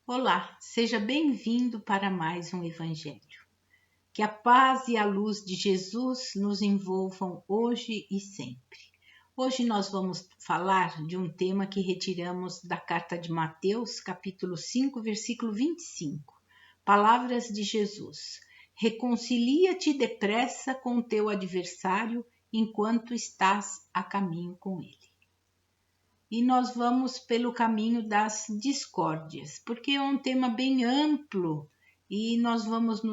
Olá, seja bem-vindo para mais um Evangelho. Que a paz e a luz de Jesus nos envolvam hoje e sempre. Hoje nós vamos falar de um tema que retiramos da carta de Mateus, capítulo 5, versículo 25. Palavras de Jesus: reconcilia-te depressa com o teu adversário enquanto estás a caminho com ele. E nós vamos pelo caminho das discórdias, porque é um tema bem amplo e nós vamos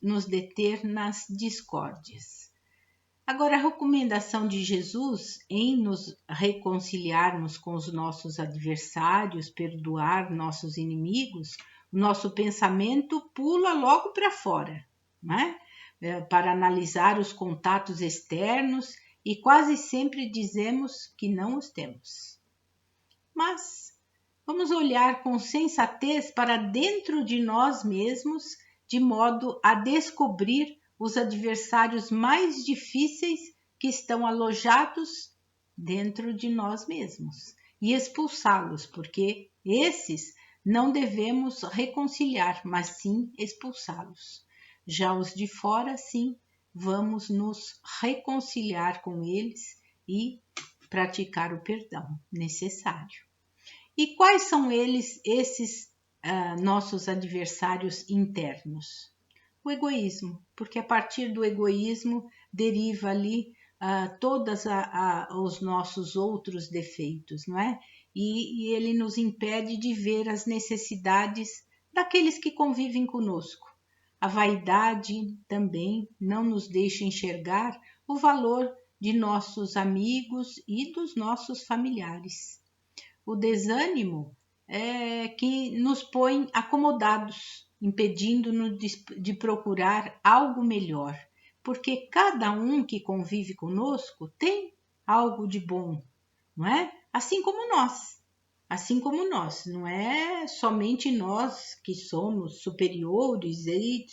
nos deter nas discórdias. Agora, a recomendação de Jesus em nos reconciliarmos com os nossos adversários, perdoar nossos inimigos, o nosso pensamento pula logo para fora, né? Para analisar os contatos externos e quase sempre dizemos que não os temos. Mas vamos olhar com sensatez para dentro de nós mesmos, de modo a descobrir os adversários mais difíceis que estão alojados dentro de nós mesmos e expulsá-los, porque esses não devemos reconciliar, mas sim expulsá-los. Já os de fora, sim, vamos nos reconciliar com eles e praticar o perdão necessário. E quais são esses nossos adversários internos? O egoísmo, porque a partir do egoísmo deriva ali todos os nossos outros defeitos, não é? E ele nos impede de ver as necessidades daqueles que convivem conosco. A vaidade também não nos deixa enxergar o valor de nossos amigos e dos nossos familiares. O desânimo é que nos põe acomodados, impedindo-nos de procurar algo melhor, porque cada um que convive conosco tem algo de bom, não é? Assim como nós, não é somente nós que somos superiores e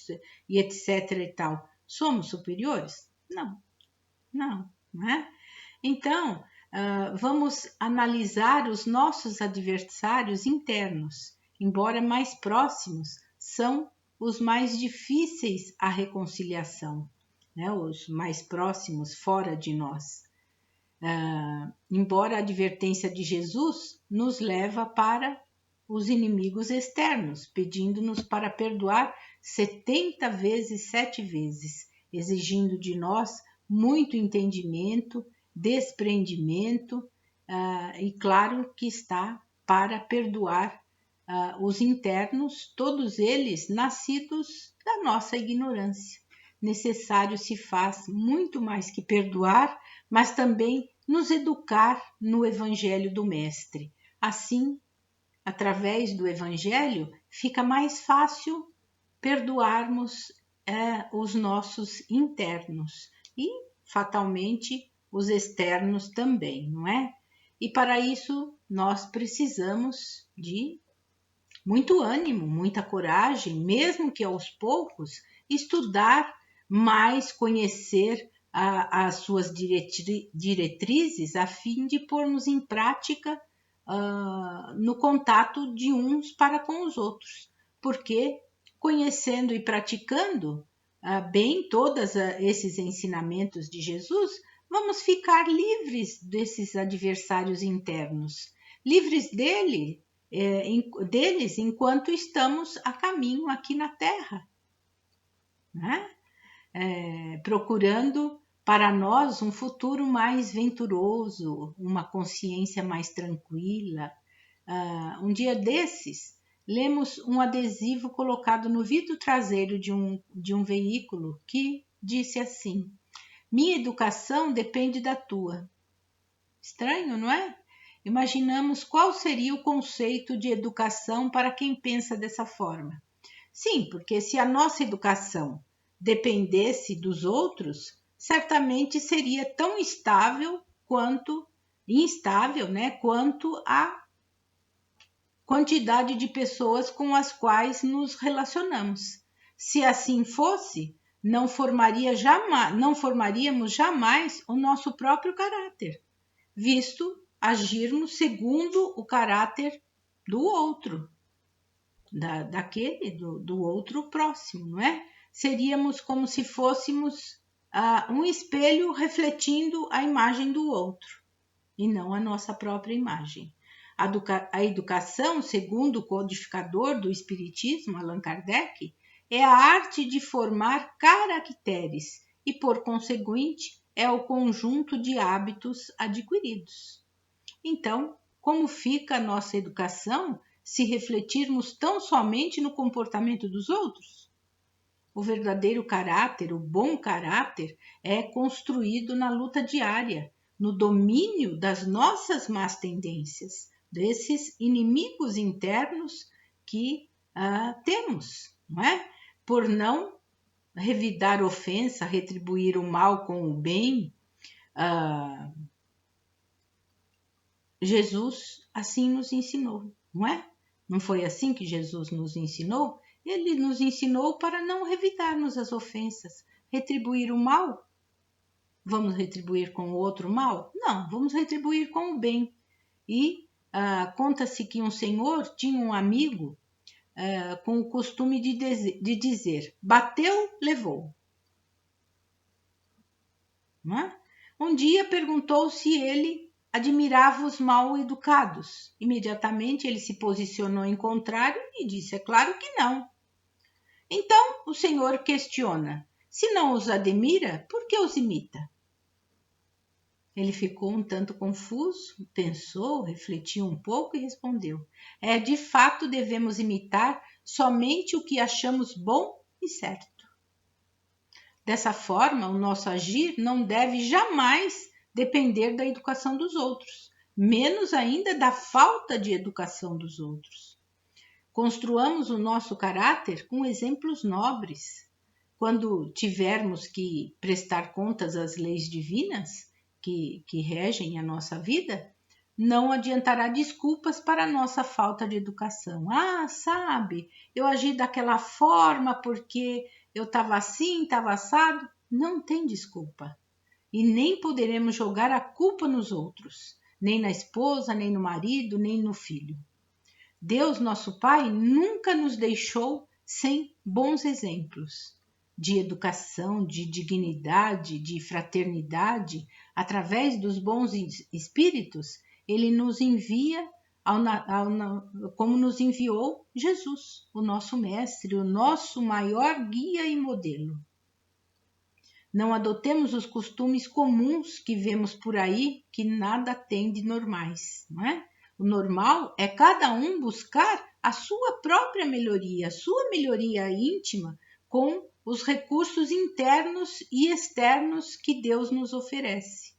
etc e tal. Somos superiores? Não é? Então, vamos analisar os nossos adversários internos, embora mais próximos, são os mais difíceis à reconciliação, né? Os mais próximos fora de nós. Embora a advertência de Jesus nos leva para os inimigos externos, pedindo-nos para perdoar 70 vezes, 7 vezes, exigindo de nós muito entendimento, desprendimento, e claro que está para perdoar os internos, todos eles nascidos da nossa ignorância. Necessário se faz muito mais que perdoar, mas também nos educar no Evangelho do Mestre. Assim, através do Evangelho, fica mais fácil perdoarmos os nossos internos e, fatalmente, os externos também, não é? E para isso nós precisamos de muito ânimo, muita coragem, mesmo que aos poucos, estudar mais, conhecer as suas diretrizes a fim de pormos em prática no contato de uns para com os outros, porque conhecendo e praticando bem todos esses ensinamentos de Jesus, vamos ficar livres desses adversários internos, livres deles enquanto estamos a caminho aqui na Terra, né? Procurando para nós um futuro mais venturoso, uma consciência mais tranquila. Um dia desses, lemos um adesivo colocado no vidro traseiro de um veículo que disse assim: minha educação depende da tua. Estranho, não é? Imaginamos qual seria o conceito de educação para quem pensa dessa forma. Sim, porque se a nossa educação dependesse dos outros, certamente seria tão instável, né, quanto a quantidade de pessoas com as quais nos relacionamos. Se assim fosse, não formaríamos jamais o nosso próprio caráter, visto agirmos segundo o caráter do outro. do outro próximo, não é? Seríamos como se fôssemos um espelho refletindo a imagem do outro e não a nossa própria imagem. A educação, segundo o codificador do Espiritismo, Allan Kardec, é a arte de formar caracteres e, por conseguinte, é o conjunto de hábitos adquiridos. Então, como fica a nossa educação se refletirmos tão somente no comportamento dos outros? O verdadeiro caráter, o bom caráter, é construído na luta diária, no domínio das nossas más tendências, desses inimigos internos que temos, não é? Por não revidar ofensa, retribuir o mal com o bem. Jesus assim nos ensinou, não é? Não foi assim que Jesus nos ensinou? Ele nos ensinou para não revidarmos as ofensas, retribuir o mal. Vamos retribuir com o outro mal? Não, vamos retribuir com o bem. E conta-se que um senhor tinha um amigo com o costume de dizer: bateu, levou. Não é? Um dia perguntou se ele admirava os mal educados. Imediatamente ele se posicionou em contrário e disse: é claro que não. Então o senhor questiona: se não os admira, por que os imita? Ele ficou um tanto confuso, pensou, refletiu um pouco e respondeu: de fato devemos imitar somente o que achamos bom e certo. Dessa forma, o nosso agir não deve jamais depender da educação dos outros, menos ainda da falta de educação dos outros. Construamos o nosso caráter com exemplos nobres. Quando tivermos que prestar contas às leis divinas que regem a nossa vida, não adiantará desculpas para a nossa falta de educação. Sabe, eu agi daquela forma porque eu estava assim, estava assado. Não tem desculpa. E nem poderemos jogar a culpa nos outros, nem na esposa, nem no marido, nem no filho. Deus, nosso Pai, nunca nos deixou sem bons exemplos de educação, de dignidade, de fraternidade. Através dos bons espíritos, Ele nos envia, como nos enviou Jesus, o nosso mestre, o nosso maior guia e modelo. Não adotemos os costumes comuns que vemos por aí, que nada tem de normais, não é? O normal é cada um buscar a sua própria melhoria, a sua melhoria íntima com os recursos internos e externos que Deus nos oferece.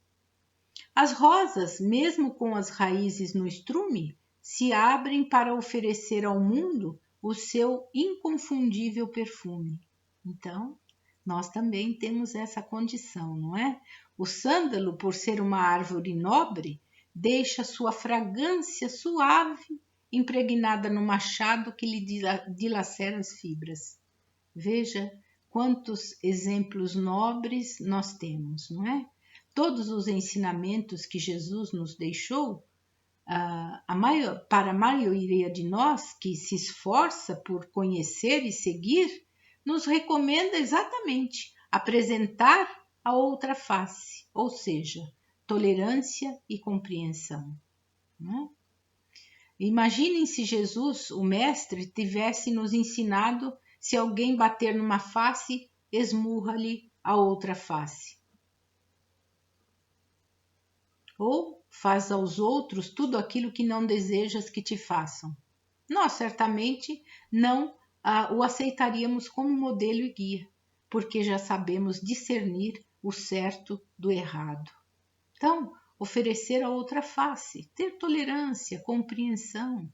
As rosas, mesmo com as raízes no estrume, se abrem para oferecer ao mundo o seu inconfundível perfume. Então, nós também temos essa condição, não é? O sândalo, por ser uma árvore nobre, deixa sua fragrância suave impregnada no machado que lhe dilacera as fibras. Veja quantos exemplos nobres nós temos, não é? Todos os ensinamentos que Jesus nos deixou, para a maioria de nós que se esforça por conhecer e seguir, nos recomenda exatamente apresentar a outra face, ou seja, tolerância e compreensão. Não é? Imaginem se Jesus, o Mestre, tivesse nos ensinado: se alguém bater numa face, esmurra-lhe a outra face. Ou faz aos outros tudo aquilo que não desejas que te façam. Nós certamente não o aceitaríamos como modelo e guia, porque já sabemos discernir o certo do errado. Então, oferecer a outra face, ter tolerância, compreensão,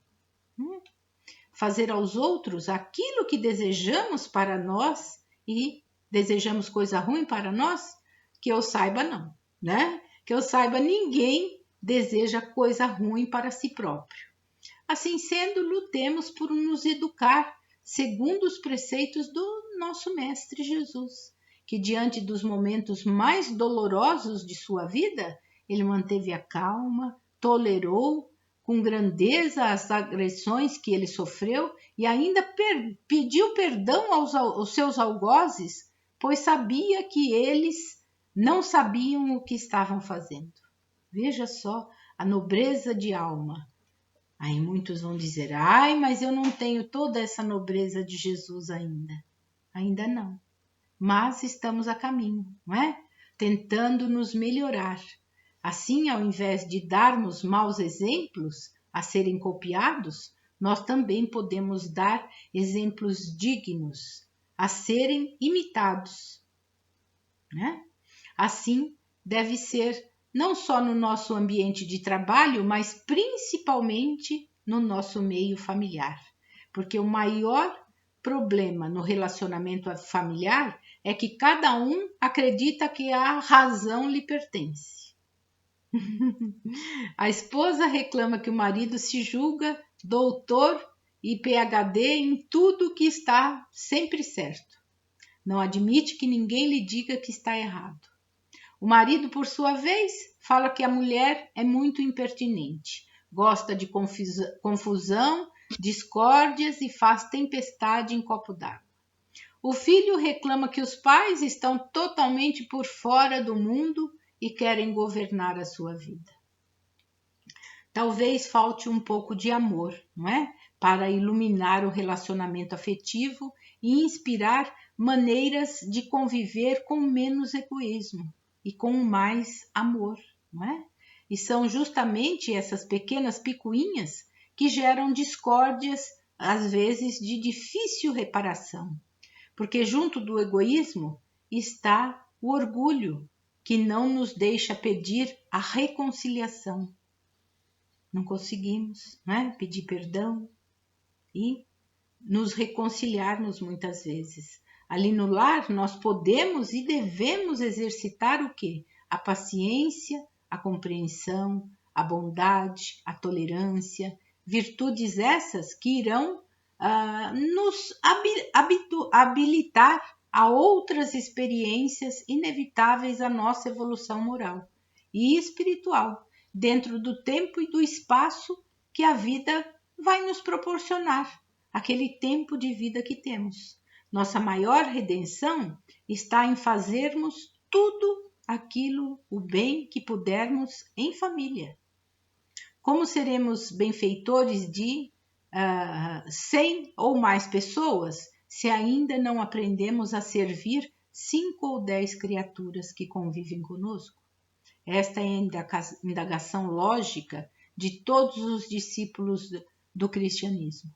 fazer aos outros aquilo que desejamos para nós e desejamos coisa ruim para nós, que eu saiba não, né? Que eu saiba, ninguém deseja coisa ruim para si próprio. Assim sendo, lutemos por nos educar segundo os preceitos do nosso Mestre Jesus, que diante dos momentos mais dolorosos de sua vida, ele manteve a calma, tolerou com grandeza as agressões que ele sofreu e ainda pediu perdão aos seus algozes, pois sabia que eles não sabiam o que estavam fazendo. Veja só a nobreza de alma. Aí muitos vão dizer, mas eu não tenho toda essa nobreza de Jesus ainda. Ainda não. Mas estamos a caminho, não é? Tentando nos melhorar. Assim, ao invés de darmos maus exemplos a serem copiados, nós também podemos dar exemplos dignos a serem imitados, né? Assim, deve ser não só no nosso ambiente de trabalho, mas principalmente no nosso meio familiar. Porque o maior problema no relacionamento familiar é que cada um acredita que a razão lhe pertence. A esposa reclama que o marido se julga doutor e PhD em tudo que está sempre certo. Não admite que ninguém lhe diga que está errado. O marido, por sua vez, fala que a mulher é muito impertinente, gosta de confusão, discórdias e faz tempestade em copo d'água. O filho reclama que os pais estão totalmente por fora do mundo e querem governar a sua vida. Talvez falte um pouco de amor, não é? Para iluminar o relacionamento afetivo e inspirar maneiras de conviver com menos egoísmo e com mais amor, não é? E são justamente essas pequenas picuinhas que geram discórdias, às vezes de difícil reparação. Porque junto do egoísmo está o orgulho, que não nos deixa pedir a reconciliação. Não conseguimos, né, pedir perdão e nos reconciliarmos muitas vezes. Ali no lar, nós podemos e devemos exercitar o quê? A paciência, a compreensão, a bondade, a tolerância, virtudes essas que irão nos habilitar a outras experiências inevitáveis à nossa evolução moral e espiritual, dentro do tempo e do espaço que a vida vai nos proporcionar, aquele tempo de vida que temos. Nossa maior redenção está em fazermos tudo aquilo, o bem que pudermos em família. Como seremos benfeitores de 100 ou mais pessoas se ainda não aprendemos a servir 5 ou 10 criaturas que convivem conosco? Esta é a indagação lógica de todos os discípulos do cristianismo.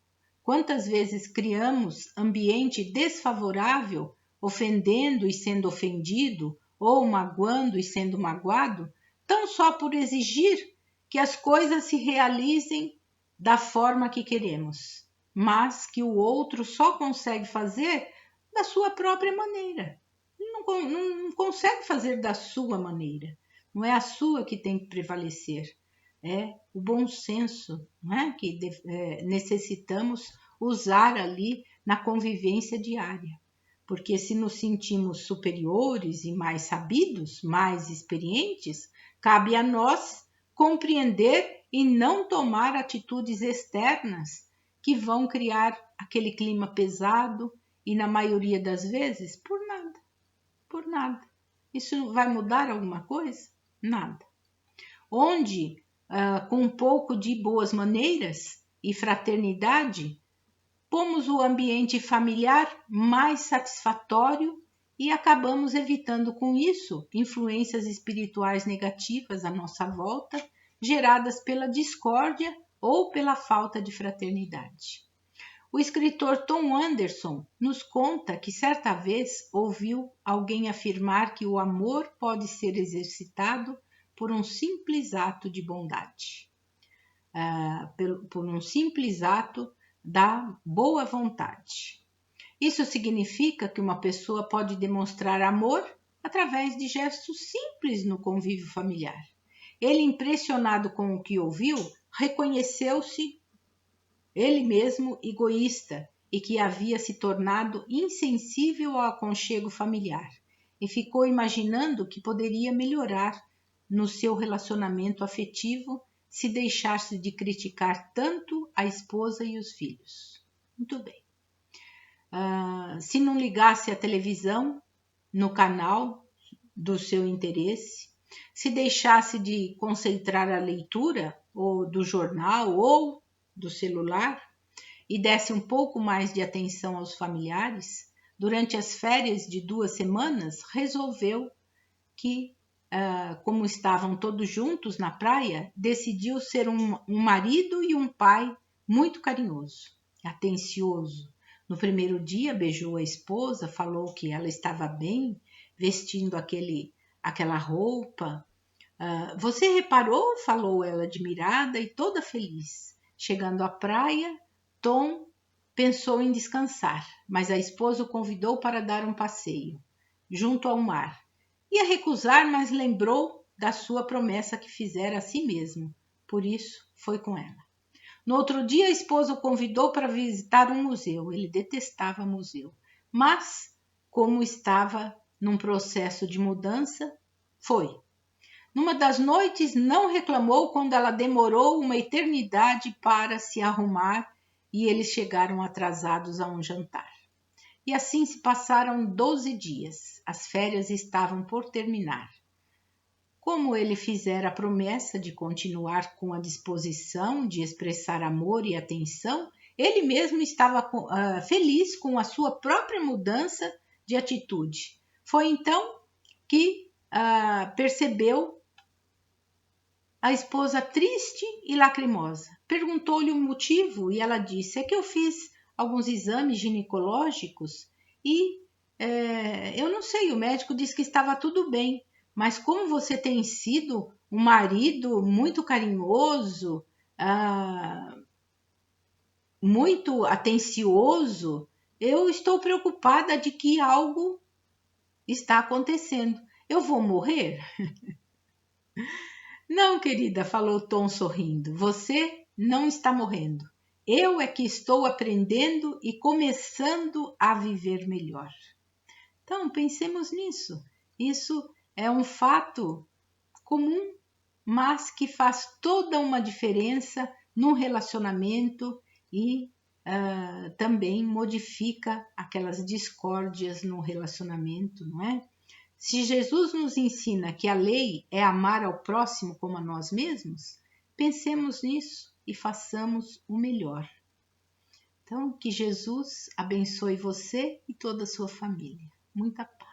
Quantas vezes criamos ambiente desfavorável, ofendendo e sendo ofendido, ou magoando e sendo magoado, tão só por exigir que as coisas se realizem da forma que queremos, mas que o outro só consegue fazer da sua própria maneira. Não consegue fazer da sua maneira. Não é a sua que tem que prevalecer, é o bom senso, não é? Que necessitamos usar ali na convivência diária. Porque se nos sentimos superiores e mais sabidos, mais experientes, cabe a nós compreender e não tomar atitudes externas que vão criar aquele clima pesado e, na maioria das vezes, por nada. Isso vai mudar alguma coisa? Nada. Onde, com um pouco de boas maneiras e fraternidade, pomos o ambiente familiar mais satisfatório e acabamos evitando com isso influências espirituais negativas à nossa volta, geradas pela discórdia ou pela falta de fraternidade. O escritor Tom Anderson nos conta que certa vez ouviu alguém afirmar que o amor pode ser exercitado por um simples ato de bondade, por um simples ato da boa vontade. Isso significa que uma pessoa pode demonstrar amor através de gestos simples no convívio familiar. Ele, impressionado com o que ouviu, reconheceu-se ele mesmo egoísta e que havia se tornado insensível ao aconchego familiar, e ficou imaginando que poderia melhorar no seu relacionamento afetivo se deixasse de criticar tanto a esposa e os filhos. Muito bem. Se não ligasse a televisão no canal do seu interesse, se deixasse de concentrar a leitura ou do jornal ou do celular e desse um pouco mais de atenção aos familiares, durante as férias de 2 semanas, resolveu que, como estavam todos juntos na praia, decidiu ser um marido e um pai muito carinhoso, atencioso. No primeiro dia, beijou a esposa, falou que ela estava bem, vestindo aquela roupa. Você reparou? Falou ela admirada e toda feliz. Chegando à praia, Tom pensou em descansar, mas a esposa o convidou para dar um passeio junto ao mar. Ia recusar, mas lembrou da sua promessa que fizera a si mesmo. Por isso, foi com ela. No outro dia, a esposa o convidou para visitar um museu. Ele detestava museu, mas, como estava num processo de mudança, foi. Numa das noites, não reclamou quando ela demorou uma eternidade para se arrumar e eles chegaram atrasados a um jantar. E assim se passaram 12 dias. As férias estavam por terminar. Como ele fizera a promessa de continuar com a disposição de expressar amor e atenção, ele mesmo estava feliz com a sua própria mudança de atitude. Foi então que percebeu a esposa triste e lacrimosa. Perguntou-lhe o motivo e ela disse: é que eu fiz alguns exames ginecológicos e eu não sei, o médico disse que estava tudo bem, mas como você tem sido um marido muito carinhoso, muito atencioso, eu estou preocupada de que algo está acontecendo. Eu vou morrer? Não, querida, falou Tom sorrindo. Você não está morrendo. Eu é que estou aprendendo e começando a viver melhor. Então, pensemos nisso. Isso é um fato comum, mas que faz toda uma diferença no relacionamento e também modifica aquelas discórdias no relacionamento, não é? Se Jesus nos ensina que a lei é amar ao próximo como a nós mesmos, pensemos nisso e façamos o melhor. Então, que Jesus abençoe você e toda a sua família. Muita paz.